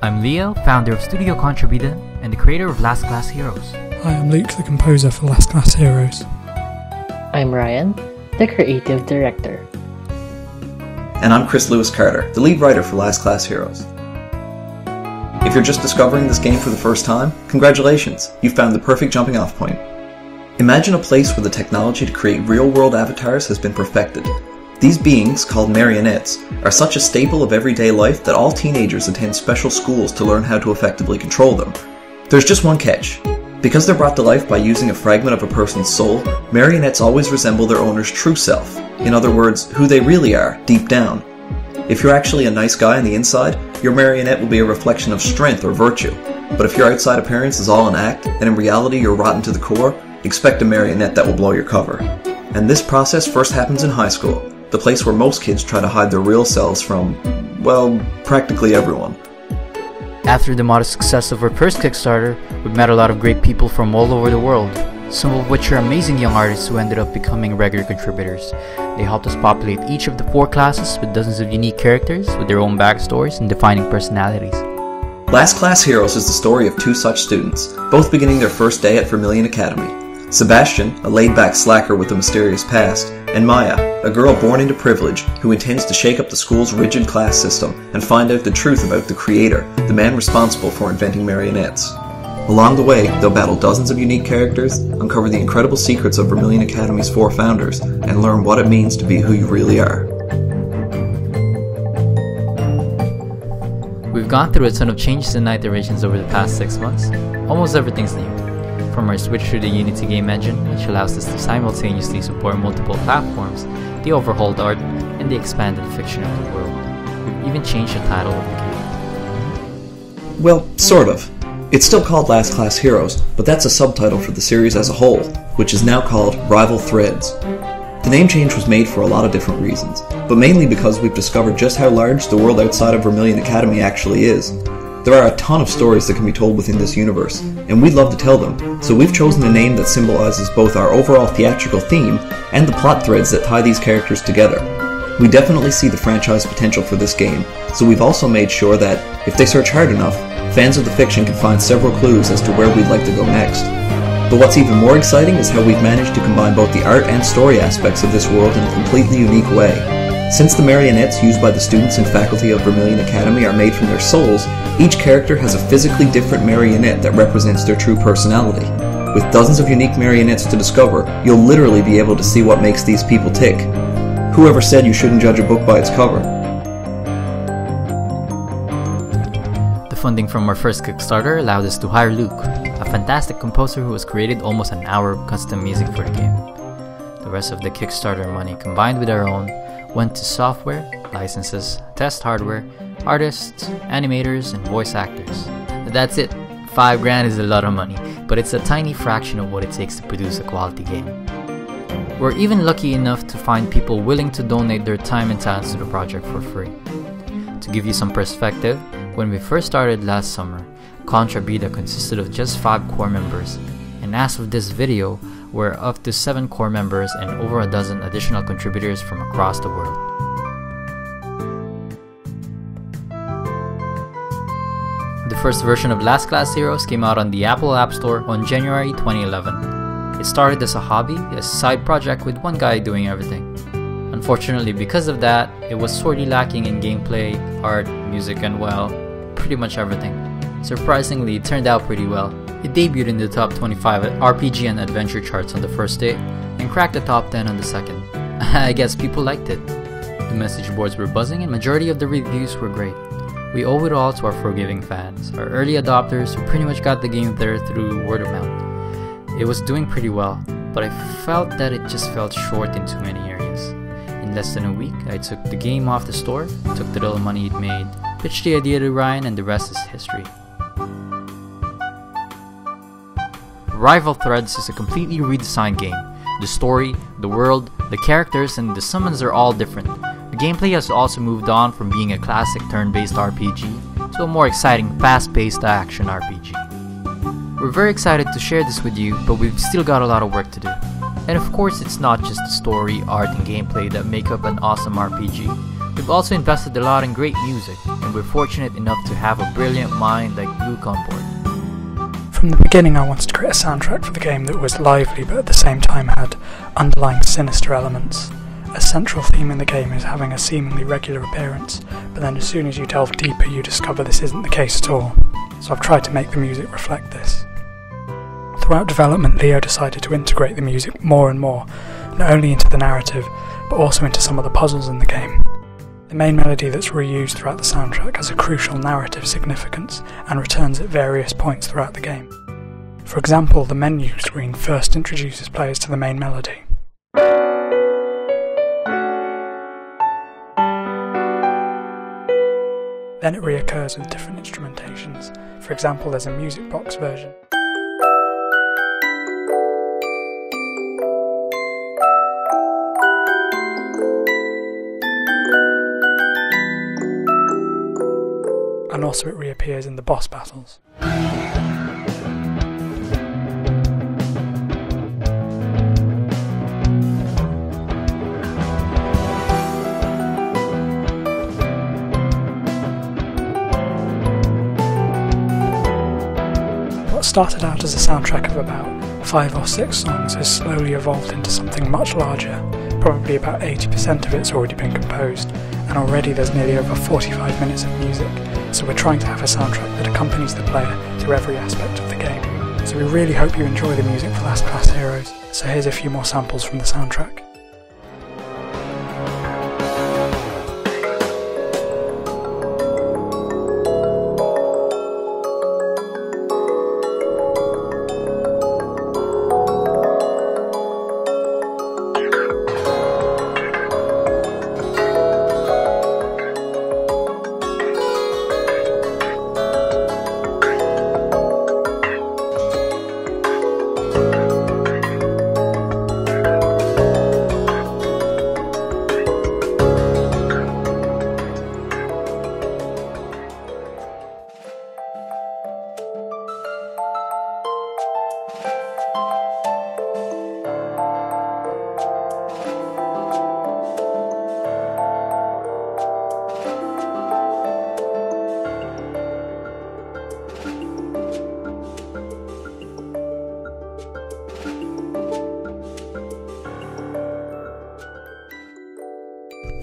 I'm Leo, founder of Studio Contrabida and the creator of Last Class Heroes. Hi, I'm Luke, the composer for Last Class Heroes. I'm Ryan, the creative director. And I'm Chris Lewis Carter, the lead writer for Last Class Heroes. If you're just discovering this game for the first time, congratulations, you've found the perfect jumping off point. Imagine a place where the technology to create real-world avatars has been perfected. These beings, called marionettes, are such a staple of everyday life that all teenagers attend special schools to learn how to effectively control them. There's just one catch. Because they're brought to life by using a fragment of a person's soul, marionettes always resemble their owner's true self. In other words, who they really are, deep down. If you're actually a nice guy on the inside, your marionette will be a reflection of strength or virtue. But if your outside appearance is all an act, and in reality you're rotten to the core, expect a marionette that will blow your cover. And this process first happens in high school, the place where most kids try to hide their real selves from, well, practically everyone. After the modest success of our first Kickstarter, we've met a lot of great people from all over the world, some of which are amazing young artists who ended up becoming regular contributors. They helped us populate each of the 4 classes with dozens of unique characters with their own backstories and defining personalities. Last Class Heroes is the story of 2 such students, both beginning their first day at Vermilion Academy. Sebastian, a laid-back slacker with a mysterious past, and Maya, a girl born into privilege who intends to shake up the school's rigid class system and find out the truth about the creator, the man responsible for inventing marionettes. Along the way, they'll battle dozens of unique characters, uncover the incredible secrets of Vermilion Academy's 4 founders, and learn what it means to be who you really are. We've gone through a ton of changes and iterations over the past 6 months. Almost everything's new. From our switch to the Unity game engine, which allows us to simultaneously support multiple platforms, the overhauled art, and the expanded fiction of the world. We've even changed the title of the game. Well, sort of. It's still called Last Class Heroes, but that's a subtitle for the series as a whole, which is now called Rival Threads. The name change was made for a lot of different reasons, but mainly because we've discovered just how large the world outside of Vermilion Academy actually is. There are a ton of stories that can be told within this universe, and we'd love to tell them, so we've chosen a name that symbolizes both our overall theatrical theme and the plot threads that tie these characters together. We definitely see the franchise potential for this game, so we've also made sure that, if they search hard enough, fans of the fiction can find several clues as to where we'd like to go next. But what's even more exciting is how we've managed to combine both the art and story aspects of this world in a completely unique way. Since the marionettes used by the students and faculty of Vermilion Academy are made from their souls, each character has a physically different marionette that represents their true personality. With dozens of unique marionettes to discover, you'll literally be able to see what makes these people tick. Whoever said you shouldn't judge a book by its cover? The funding from our first Kickstarter allowed us to hire Luke, a fantastic composer who has created almost an hour of custom music for the game. The rest of the Kickstarter money, combined with our own, went to software, licenses, test hardware, artists, animators, and voice actors. That's it. $5,000 is a lot of money, but it's a tiny fraction of what it takes to produce a quality game. We're even lucky enough to find people willing to donate their time and talents to the project for free. To give you some perspective, when we first started last summer, Contrabida consisted of just 5 core members, and as of this video, we're up to 7 core members and over a dozen additional contributors from across the world. The first version of Last Class Heroes came out on the Apple App Store on January 2011. It started as a hobby, a side project with one guy doing everything. Unfortunately, because of that, it was sorely lacking in gameplay, art, music, and well, pretty much everything. Surprisingly, it turned out pretty well. It debuted in the top 25 RPG and adventure charts on the first day, and cracked the top 10 on the second. I guess people liked it. The message boards were buzzing and majority of the reviews were great. We owe it all to our forgiving fans, our early adopters who pretty much got the game there through word of mouth. It was doing pretty well, but I felt that it just fell short in too many areas. In less than a week, I took the game off the store, took the little money it made, pitched the idea to Ryan, and the rest is history. Rival Threads is a completely redesigned game. The story, the world, the characters, and the summons are all different. The gameplay has also moved on from being a classic turn-based RPG to a more exciting fast-paced action RPG. We're very excited to share this with you, but we've still got a lot of work to do. And of course, it's not just the story, art, and gameplay that make up an awesome RPG. The We've also invested a lot in great music, and we're fortunate enough to have a brilliant mind like Luke on board. From the beginning I wanted to create a soundtrack for the game that was lively but at the same time had underlying sinister elements. A central theme in the game is having a seemingly regular appearance, but then as soon as you delve deeper you discover this isn't the case at all, so I've tried to make the music reflect this. Throughout development, Leo decided to integrate the music more and more, not only into the narrative, but also into some of the puzzles in the game. The main melody that's reused throughout the soundtrack has a crucial narrative significance and returns at various points throughout the game. For example, the menu screen first introduces players to the main melody. Then it reoccurs with different instrumentations. For example, there's a music box version. And also it reappears in the boss battles. What started out as a soundtrack of about 5 or 6 songs has slowly evolved into something much larger. Probably about 80% of it's already been composed, and already there's nearly over 45 minutes of music. So we're trying to have a soundtrack that accompanies the player through every aspect of the game. So we really hope you enjoy the music for Last Class Heroes, so here's a few more samples from the soundtrack.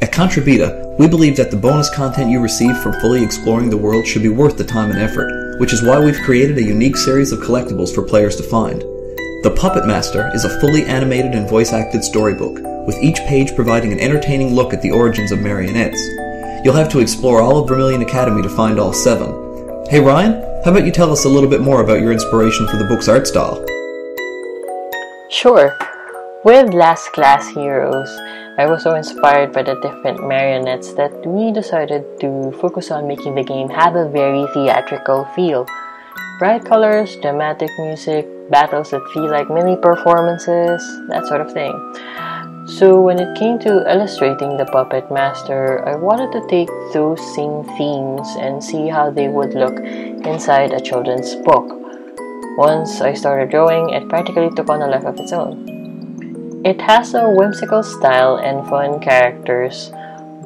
At Contribita, we believe that the bonus content you receive from fully exploring the world should be worth the time and effort, which is why we've created a unique series of collectibles for players to find. The Puppet Master is a fully animated and voice-acted storybook, with each page providing an entertaining look at the origins of marionettes. You'll have to explore all of Vermilion Academy to find all 7. Hey Ryan, how about you tell us a little bit more about your inspiration for the book's art style? Sure. With Last Class Heroes, I was so inspired by the different marionettes that we decided to focus on making the game have a very theatrical feel. Bright colors, dramatic music, battles that feel like mini performances, that sort of thing. So when it came to illustrating the Puppet Master, I wanted to take those same themes and see how they would look inside a children's book. Once I started drawing, it practically took on a life of its own. It has a whimsical style and fun characters,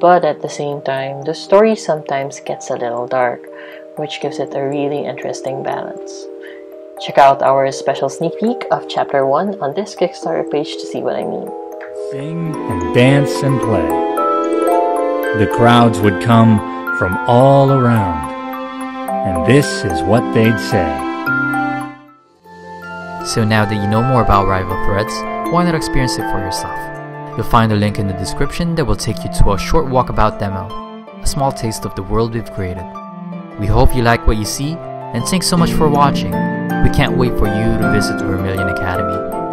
but at the same time, the story sometimes gets a little dark, which gives it a really interesting balance. Check out our special sneak peek of Chapter 1 on this Kickstarter page to see what I mean. Sing and dance and play. The crowds would come from all around, and this is what they'd say. So now that you know more about Rival Threads, why not experience it for yourself? You'll find a link in the description that will take you to a short walkabout demo, a small taste of the world we've created. We hope you like what you see, and thanks so much for watching. We can't wait for you to visit Vermilion Academy.